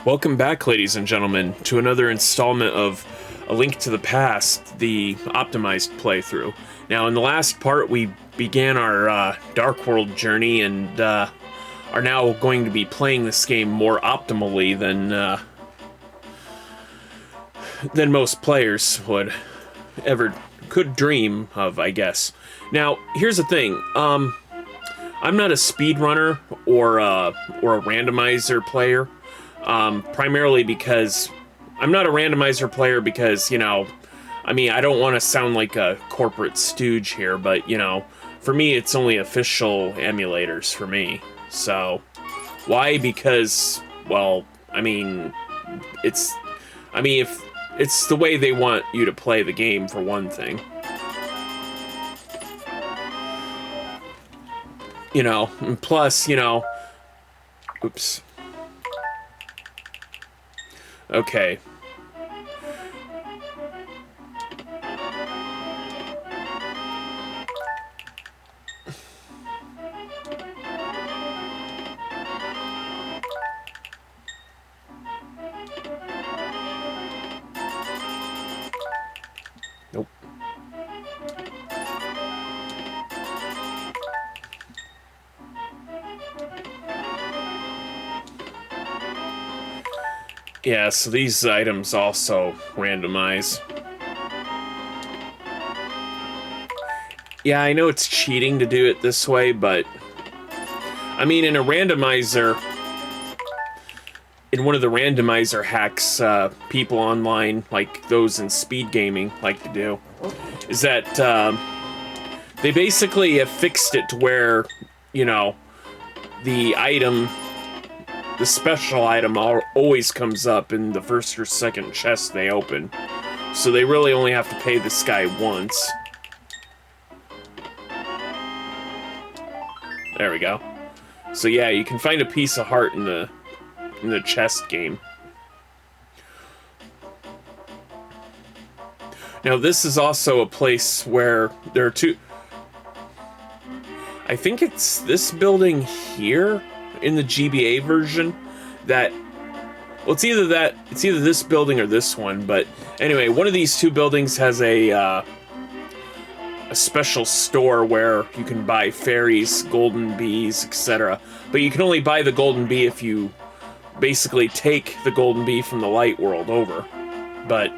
Welcome back, ladies and gentlemen, to another installment of A Link to the Past, the optimized playthrough. Now, in the last part, we began our Dark World journey and are now going to be playing this game more optimally than most players would could dream of, I guess. Now, here's the thing. I'm not a speedrunner or a randomizer player. Primarily because I'm not a randomizer player because, I don't want to sound like a corporate stooge here, but, for me, it's only official emulators for me. So, why? Because, if it's the way they want you to play the game, for one thing. And plus, oops. Okay. Nope. Yeah, so these items also randomize. Yeah, I know it's cheating to do it this way, but in a randomizer, in one of the randomizer hacks people online, like those in speed gaming, like to do, is that they basically have fixed it to where, the item, the special item always comes up in the first or second chest they open. So they really only have to pay this guy once. There we go. So yeah, you can find a piece of heart in the chest game. Now this is also a place where there are two... I think it's this building here in the GBA version that... Well, it's either this building or this one, but anyway, one of these two buildings has a special store where you can buy fairies, golden bees, etc. But you can only buy the golden bee if you basically take the golden bee from the light world over. But,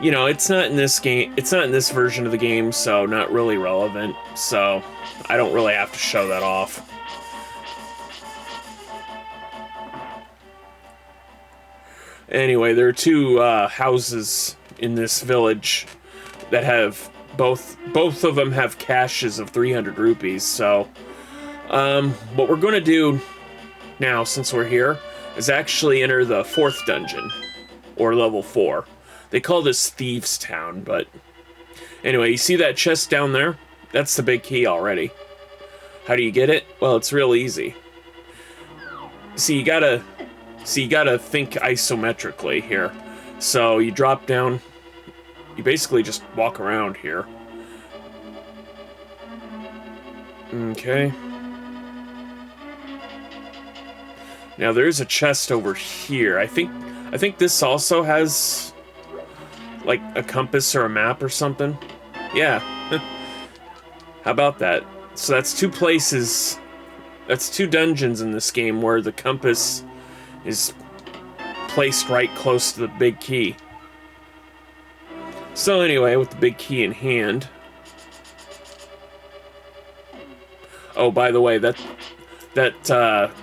it's not in this game, it's not in this version of the game, so not really relevant. So, I don't really have to show that off. Anyway, there are two houses in this village that have both of them have caches of 300 rupees. So, what we're going to do now, since we're here, is actually enter the 4th dungeon, or level 4. They call this Thieves Town, but anyway, you see that chest down there? That's the big key already. How do you get it? Well, it's real easy. See, you gotta think isometrically here. So you drop down, you basically just walk around here. Okay. Now there's a chest over here. I think this also has like a compass or a map or something. Yeah. How about that? So that's two places, that's two dungeons in this game where the compass is placed right close to the big key. So anyway, with the big key in hand... Oh, by the way, that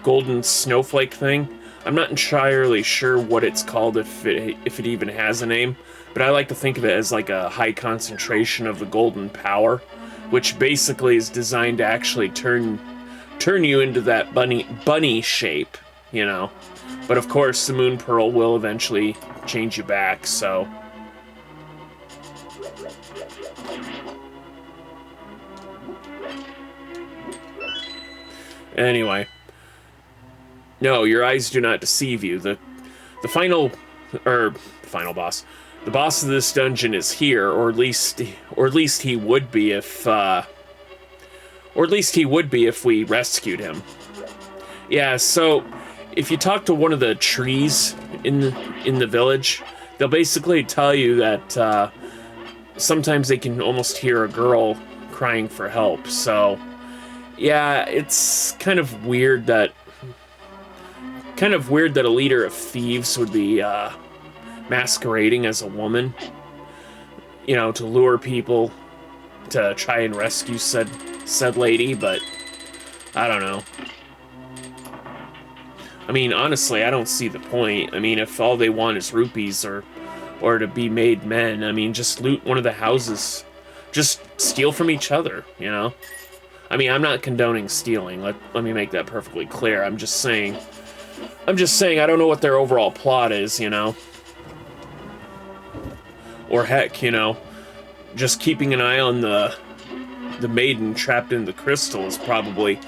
golden snowflake thing, I'm not entirely sure what it's called, if it even has a name, but I like to think of it as like a high concentration of the golden power, which basically is designed to actually turn you into that bunny shape, But of course, the Moon Pearl will eventually change you back, so... Anyway. No, your eyes do not deceive you. The final boss. The boss of this dungeon is here, or at least he would be if we rescued him. Yeah, so if you talk to one of the trees in the village, they'll basically tell you that sometimes they can almost hear a girl crying for help. So, yeah, it's kind of weird that a leader of thieves would be masquerading as a woman, you know, to lure people to try and rescue said lady, but I don't know. I mean, honestly, I don't see the point. I mean, if all they want is rupees or to be made men, I mean, just loot one of the houses. Just steal from each other, you know? I mean, I'm not condoning stealing. Let me make that perfectly clear. I'm just saying I don't know what their overall plot is, you know? Or heck, you know, just keeping an eye on the maiden trapped in the crystal is probably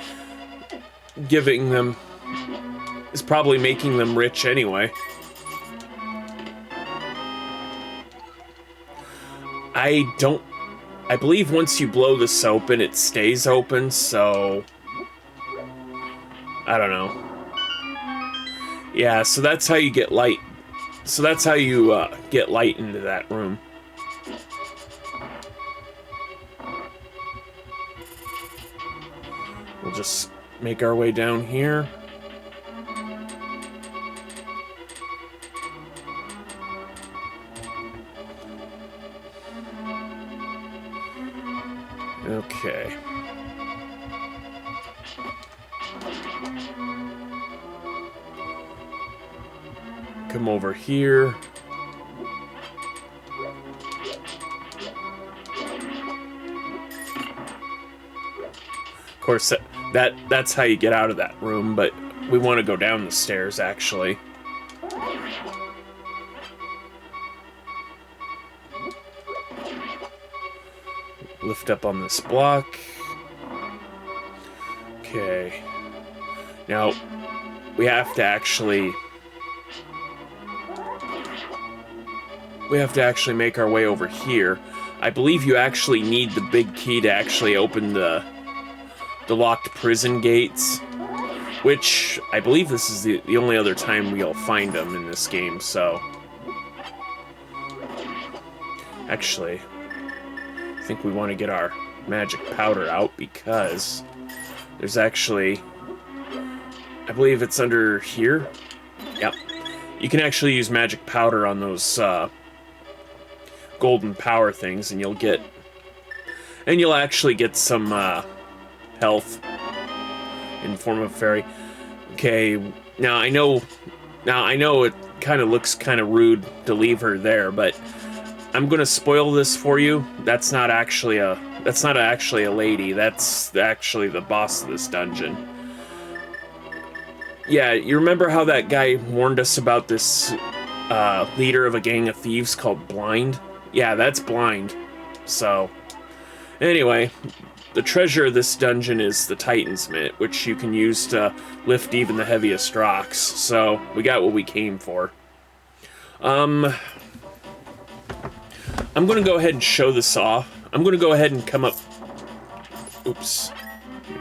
making them rich anyway. I believe once you blow this open, it stays open, so I don't know. Yeah, so that's how you get light. So that's how you get light into that room. We'll just make our way down here. Okay. Come over here. Of course, that's how you get out of that room, but we want to go down the stairs, actually. Lift up on this block. Okay. Now, we have to actually make our way over here. I believe you actually need the big key to actually open the locked prison gates, which I believe this is the only other time we'll find them in this game, so... Actually, I think we want to get our magic powder out because there's actually... I believe it's under here. Yep. You can actually use magic powder on those golden power things, and you'll actually get some health in form of fairy. Okay, now I know it kind of looks kind of rude to leave her there, but I'm gonna spoil this for you. That's not actually a lady. That's actually the boss of this dungeon. Yeah, you remember how that guy warned us about this leader of a gang of thieves called Blind? Yeah, that's Blind. So, anyway, the treasure of this dungeon is the Titan's Mitt, which you can use to lift even the heaviest rocks. So, we got what we came for. I'm gonna go ahead and show this off. I'm gonna go ahead and come up... Oops.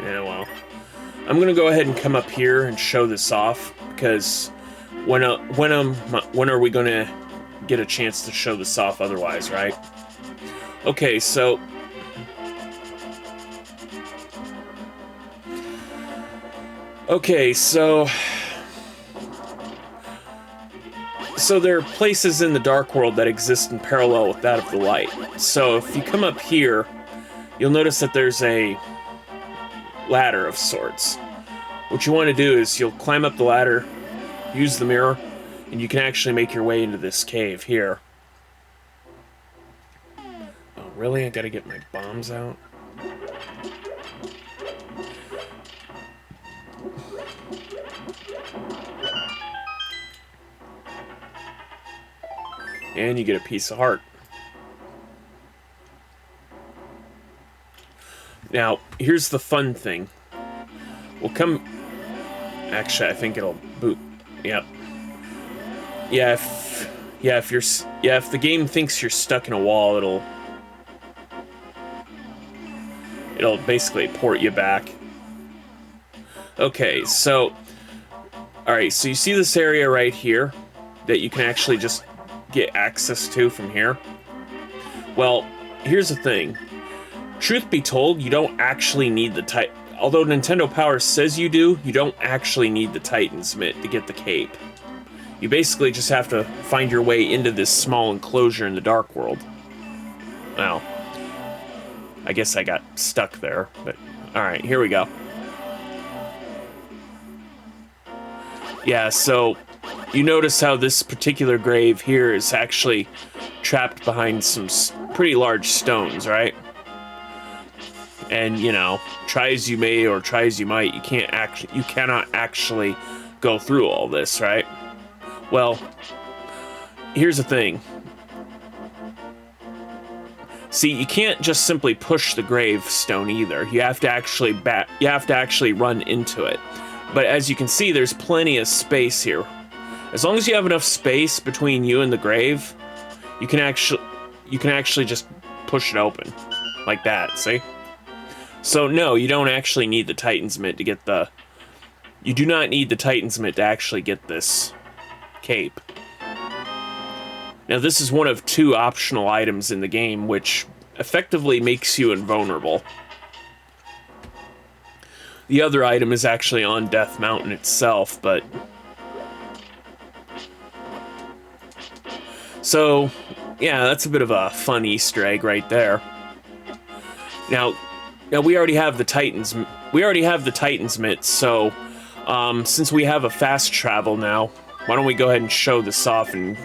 Yeah, well... I'm gonna go ahead and come up here and show this off, because when are we gonna get a chance to show this off otherwise, right? Okay, so... So there are places in the Dark World that exist in parallel with that of the light. So if you come up here, you'll notice that there's a ladder of sorts. What you want to do is you'll climb up the ladder, use the mirror, and you can actually make your way into this cave here. Oh, really? I gotta get my bombs out? And you get a piece of heart. Now, here's the fun thing. We'll come... Actually, I think it'll boot. Yep. Yeah, if the game thinks you're stuck in a wall, it'll basically port you back. Okay, so Alright, so you see this area right here that you can actually just get access to from here? Well, here's the thing. Truth be told, you don't actually need the although Nintendo Power says you do, you don't actually need the Titan's Mitt to get the cape. You basically just have to find your way into this small enclosure in the Dark World. Well, I guess I got stuck there, but alright, here we go. Yeah, so you notice how this particular grave here is actually trapped behind some pretty large stones, right? And, you know, try as you may or try as you might, you cannot actually go through all this, right? Well, here's the thing. See, you can't just simply push the gravestone either. You have to actually run into it. But as you can see, there's plenty of space here. As long as you have enough space between you and the grave, you can actually just push it open like that, see? So no, you don't actually need the Titan's Mitt to get the... You do not need the Titan's Mitt to actually get this cape. Now this is one of 2 optional items in the game, which effectively makes you invulnerable. The other item is actually on Death Mountain itself, but... So, yeah, that's a bit of a fun Easter egg right there. Now we already have the Titan's Mitt, so since we have a fast travel now, why don't we go ahead and show this off and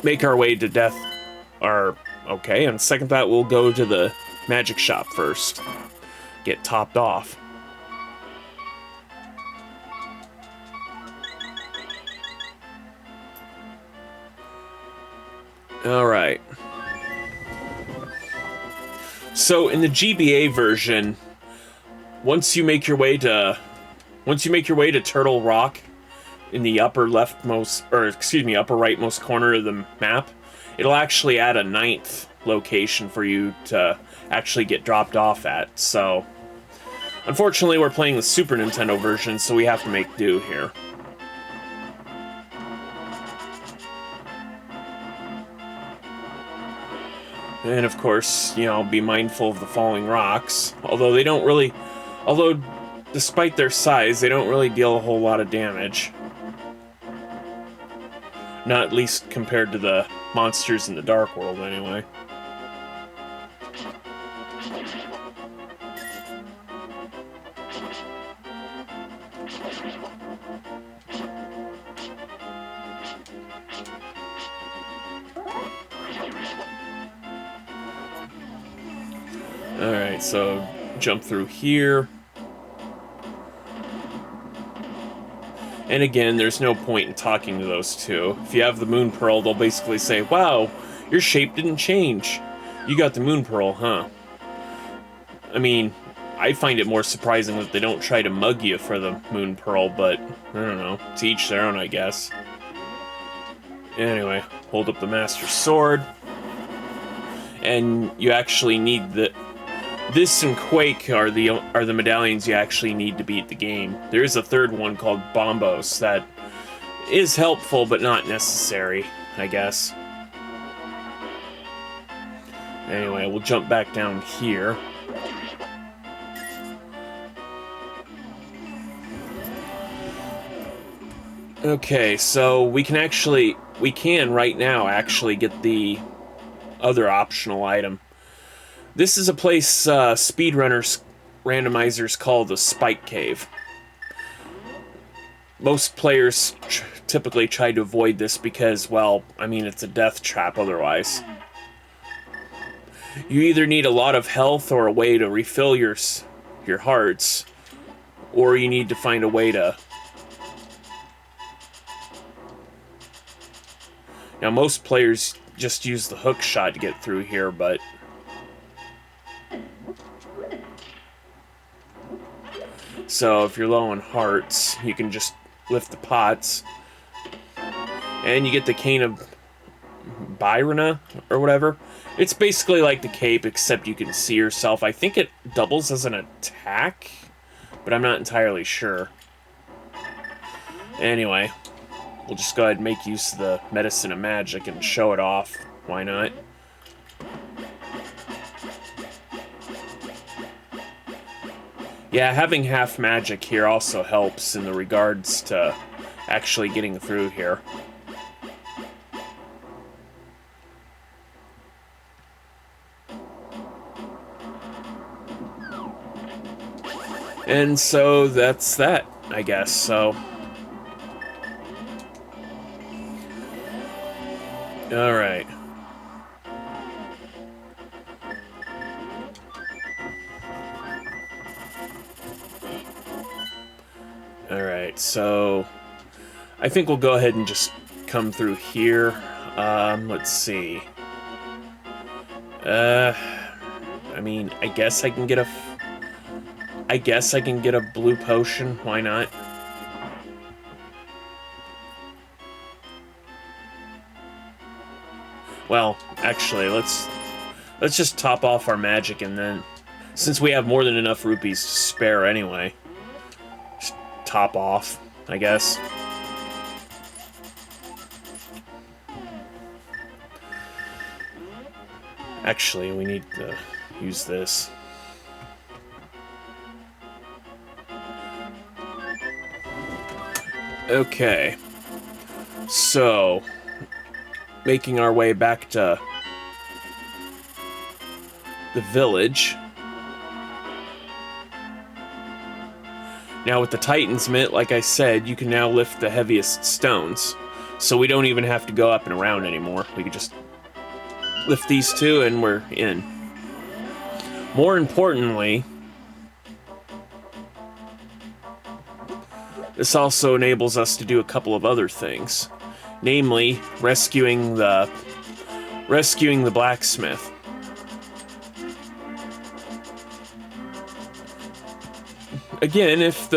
make our way to death. Okay, on second thought, we'll go to the magic shop first. Get topped off. Alright. So in the GBA version, once you make your way to Turtle Rock in the upper rightmost corner of the map, it'll actually add a 9th location for you to actually get dropped off at. So unfortunately, we're playing the Super Nintendo version, so we have to make do here. And of course, you know, be mindful of the falling rocks. Although despite their size, they don't really deal a whole lot of damage. Not at least compared to the monsters in the Dark World, anyway. Alright, so jump through here. And again, there's no point in talking to those 2. If you have the Moon Pearl, they'll basically say, wow, your shape didn't change. You got the Moon Pearl, huh? I mean, I find it more surprising that they don't try to mug you for the Moon Pearl, but I don't know. To each their own, I guess. Anyway, hold up the Master Sword. And you actually need this and Quake are the medallions you actually need to beat the game. There is a 3rd one called Bombos that is helpful, but not necessary, I guess. Anyway, we'll jump back down here. Okay, so we can right now actually get the other optional item. This is a place speedrunners randomizers call the Spike Cave. Most players typically try to avoid this because, well, I mean, it's a death trap otherwise. You either need a lot of health or a way to refill your hearts, or you need to find a way to... Now, most players just use the hook shot to get through here, but... So, if you're low on hearts, you can just lift the pots. And you get the Cane of Byrna, or whatever. It's basically like the cape, except you can see yourself. I think it doubles as an attack, but I'm not entirely sure. Anyway, we'll just go ahead and make use of the medicine of magic and show it off. Why not? Yeah, having half magic here also helps in the regards to actually getting through here. And so that's that, I guess. So, all right. Alright, so I think we'll go ahead and just come through here. Let's see. I mean, I guess I can get a blue potion. Why not? Well, actually, let's just top off our magic, and then, since we have more than enough rupees to spare anyway, just top off, I guess. Actually, we need to use this. Okay. So, making our way back to the village. Now with the Titan's Mitt, like I said, you can now lift the heaviest stones. So we don't even have to go up and around anymore. We can just lift these two and we're in. More importantly, this also enables us to do a couple of other things. Namely, rescuing the blacksmith. Again, if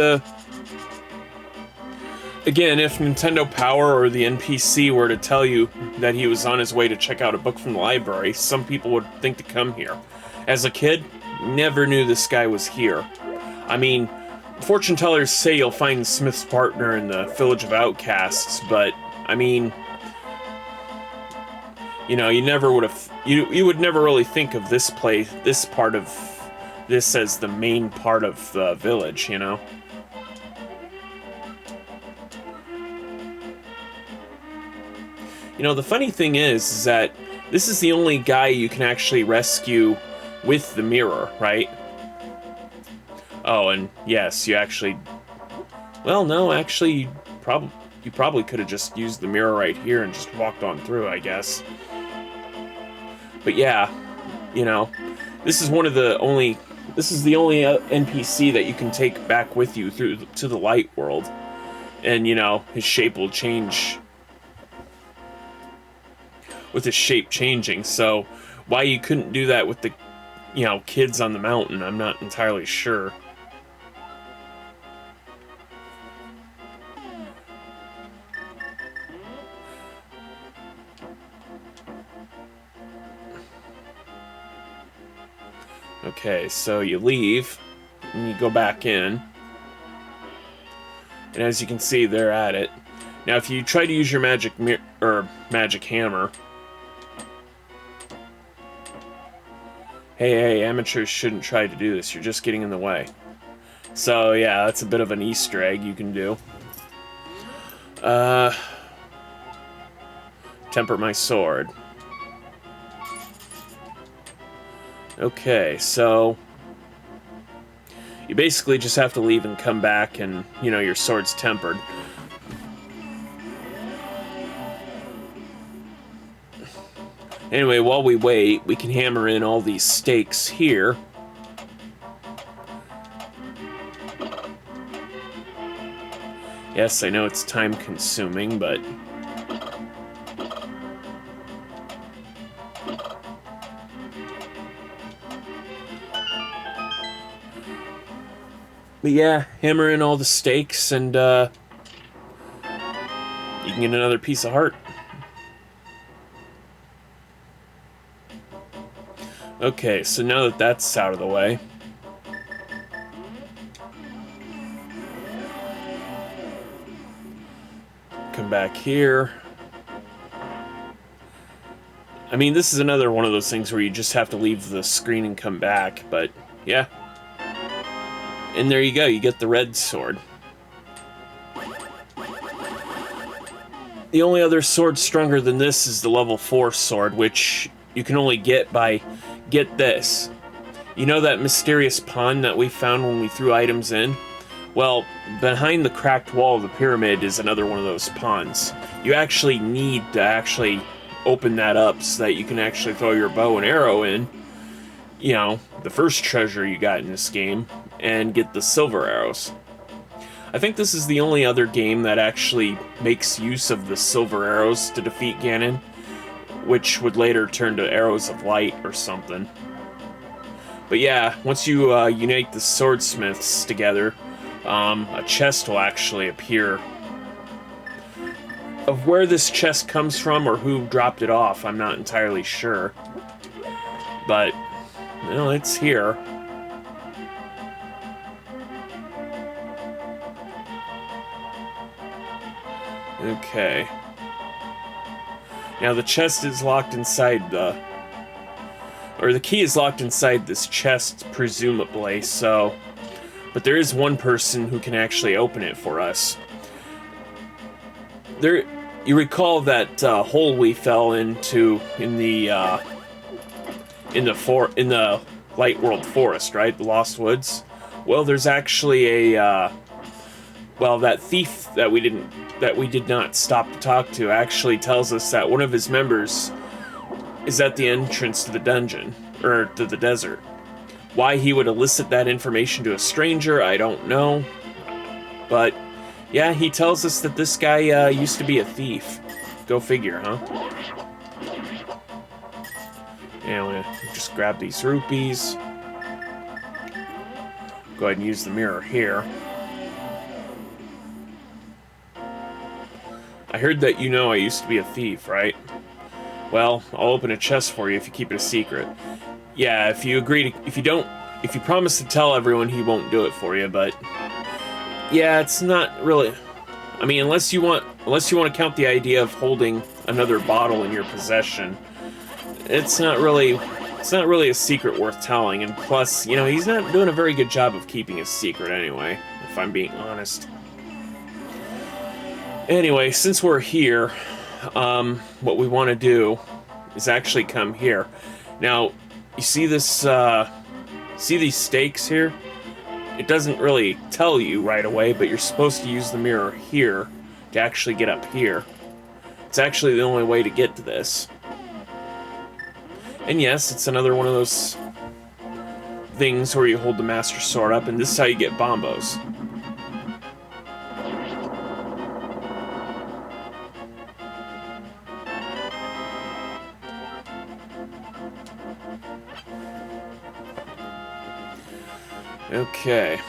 Nintendo Power or the NPC were to tell you that he was on his way to check out a book from the library, some people would think to come here. As a kid, never knew this guy was here. I mean, fortune tellers say you'll find Smith's partner in the Village of Outcasts, but I mean, you know, you would never really think of this part of this as the main part of the village, you know? You know, the funny thing is that this is the only guy you can actually rescue with the mirror, right? Oh, and yes, you actually... Well, no, actually, you probably could have just used the mirror right here and just walked on through, I guess. But yeah, you know, this is the only NPC that you can take back with you to the light world. And, you know, his shape will change with his shape changing. So why you couldn't do that with the, you know, kids on the mountain, I'm not entirely sure. Okay, so you leave, and you go back in. And as you can see, they're at it. Now, if you try to use your magic hammer... Hey, amateurs shouldn't try to do this. You're just getting in the way. So, yeah, that's a bit of an Easter egg you can do. Temper my sword. Okay, so you basically just have to leave and come back and, you know, your sword's tempered. Anyway, while we wait, we can hammer in all these stakes here. Yes, I know it's time-consuming, but... But yeah, hammer in all the stakes, and you can get another piece of heart. Okay, so now that that's out of the way... come back here. I mean, this is another one of those things where you just have to leave the screen and come back, but yeah. And there you go, you get the red sword. The only other sword stronger than this is the level 4 sword, which you can only get by, get this. You know that mysterious pond that we found when we threw items in? Well, behind the cracked wall of the pyramid is another one of those ponds. You actually need to actually open that up so that you can actually throw your bow and arrow in, you know, the first treasure you got in this game, and get the silver arrows. I think this is the only other game that actually makes use of the silver arrows to defeat Ganon, which would later turn to arrows of light or something. But yeah, once you unite the swordsmiths together, a chest will actually appear. Of where this chest comes from or who dropped it off, I'm not entirely sure. But, well, it's here. Okay. Now the chest is locked inside the... Or the key is locked inside this chest, presumably, so... But there is one person who can actually open it for us. There... You recall that hole we fell into in the Light World Forest, right? The Lost Woods? Well, there's actually a... well, that thief that we did not stop to talk to actually tells us that one of his members is at the entrance to the dungeon, or to the desert. Why he would elicit that information to a stranger, I don't know. But, yeah, he tells us that this guy used to be a thief. Go figure, huh? Yeah, I'm gonna just grab these rupees. Go ahead and use the mirror here. I heard that you know I used to be a thief, right? Well, I'll open a chest for you if you keep it a secret. Yeah, if you promise to tell everyone, he won't do it for you, but... Yeah, it's not really... I mean, unless you want to count the idea of holding another bottle in your possession, it's not really a secret worth telling, and plus, you know, he's not doing a very good job of keeping his secret anyway, if I'm being honest. Anyway, since we're here, what we want to do is actually come here. Now, you see this, see these stakes here? It doesn't really tell you right away, but you're supposed to use the mirror here to actually get up here. It's actually the only way to get to this. And yes, it's another one of those things where you hold the Master Sword up, and this is how you get bombos. Okay.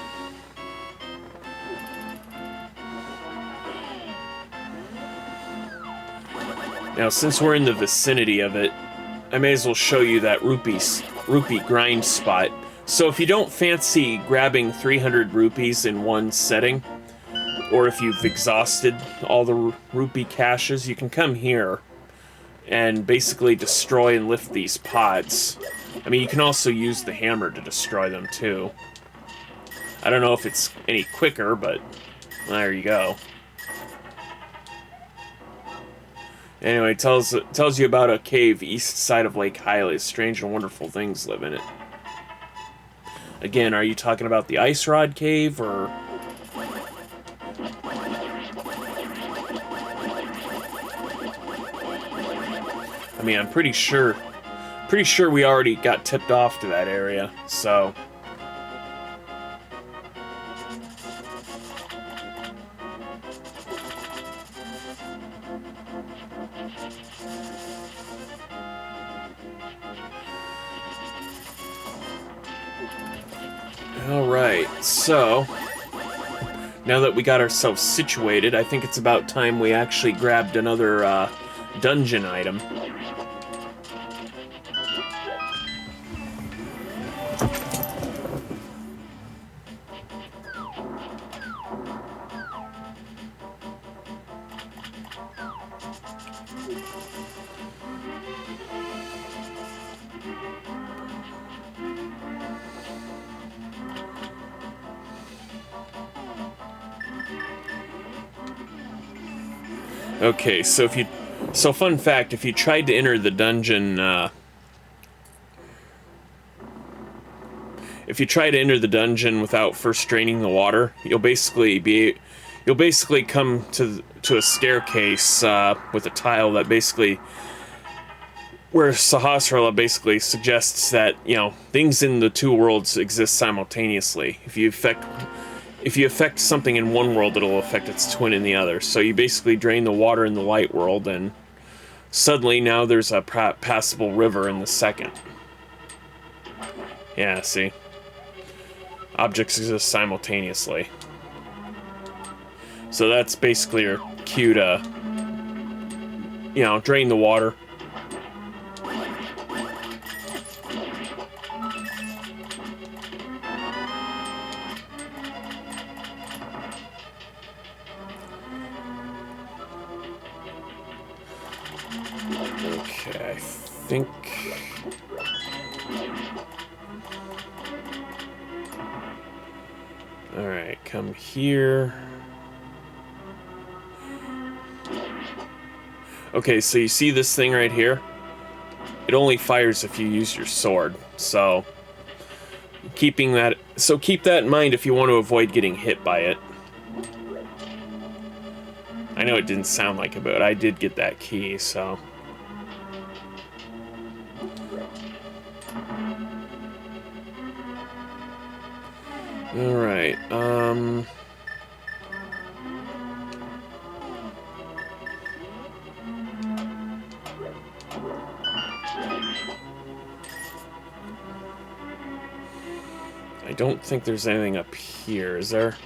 Now, since we're in the vicinity of it, I may as well show you that rupee grind spot. So if you don't fancy grabbing 300 rupees in one setting, or if you've exhausted all the rupee caches, you can come here and basically destroy and lift these pods. I mean, you can also use the hammer to destroy them, too. I don't know if it's any quicker, but there you go. Anyway, it tells you about a cave east side of Lake Hylia. Strange and wonderful things live in it. Again, are you talking about the Ice Rod Cave, or... I mean, I'm pretty sure we already got tipped off to that area, so... Alright, so, now that we got ourselves situated, I think it's about time we actually grabbed another dungeon item. Okay, so fun fact, if you tried to enter the dungeon, if you try to enter the dungeon without first draining the water, you'll basically come to a staircase with a tile that basically, where Sahasrara basically suggests that, you know, things in the two worlds exist simultaneously. If you affect something in one world, it'll affect its twin in the other. So you basically drain the water in the light world, and suddenly now there's a passable river in the second. Yeah, see? Objects exist simultaneously. So that's basically your cue to, you know, drain the water. Okay, I think... Alright, come here. Okay, so you see this thing right here? It only fires if you use your sword, so... keep that in mind if you want to avoid getting hit by it. I know it didn't sound like it, but I did get that key, so... Alright, I don't think there's anything up here, is there?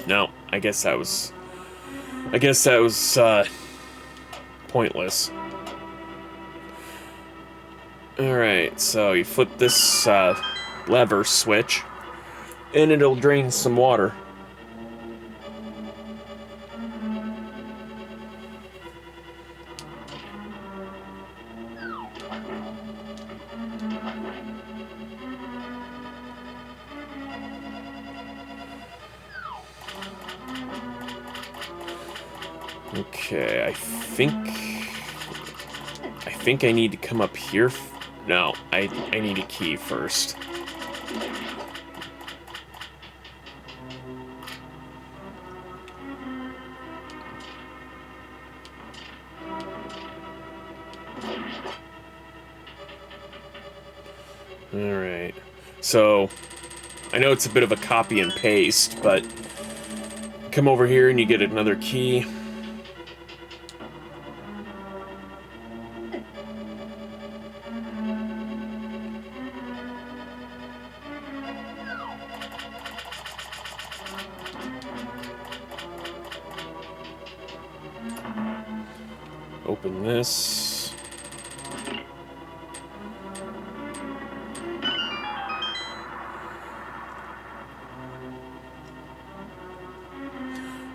No, I guess that was pointless. Alright, so you flip this lever switch, and it'll drain some water. Okay, I think I need to come up here. No, I need a key first. Alright, so I know it's a bit of a copy and paste, but come over here and you get another key. Open this.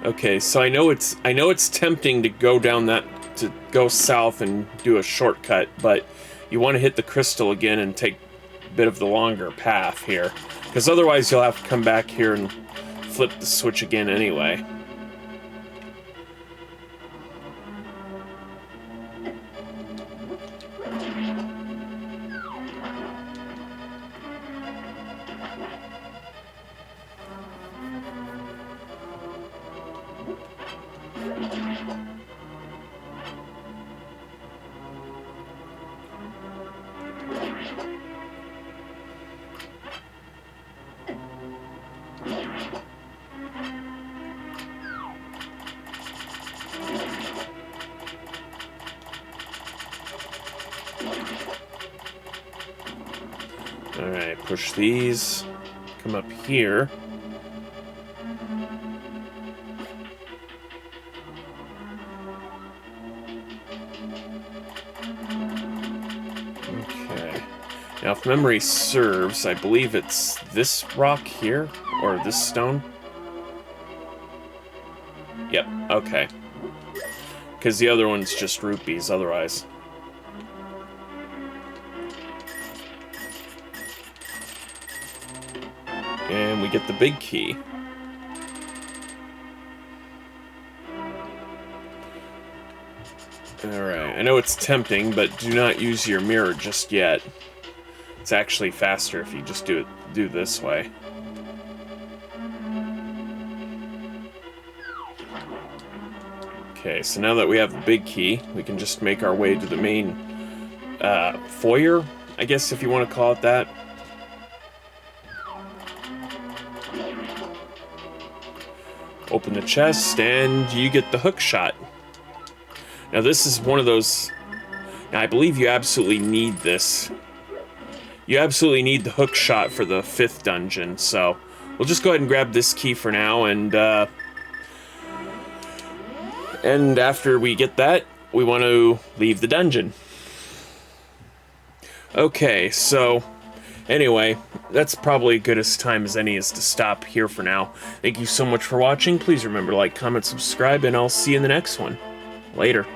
Okay, so I know it's tempting to go down to go south and do a shortcut, but you want to hit the crystal again and take a bit of the longer path here, because otherwise you'll have to come back here and flip the switch again anyway. Alright, push these. Come up here. Okay. Now, if memory serves, I believe it's this rock here, or this stone. Yep, okay. Because the other one's just rupees, otherwise. And we get the big key. Alright, I know it's tempting, but do not use your mirror just yet. It's actually faster if you just do this way. Okay, so now that we have the big key, we can just make our way to the main foyer, I guess, if you want to call it that. Open the chest, and you get the hook shot. Now this is one of those... Now, I believe you absolutely need this. You absolutely need the hook shot for the 5th dungeon, so... We'll just go ahead and grab this key for now, and after we get that, we want to leave the dungeon. Okay, so... Anyway, that's probably good as time as any is to stop here for now. Thank you so much for watching. Please remember to like, comment, subscribe, and I'll see you in the next one. Later.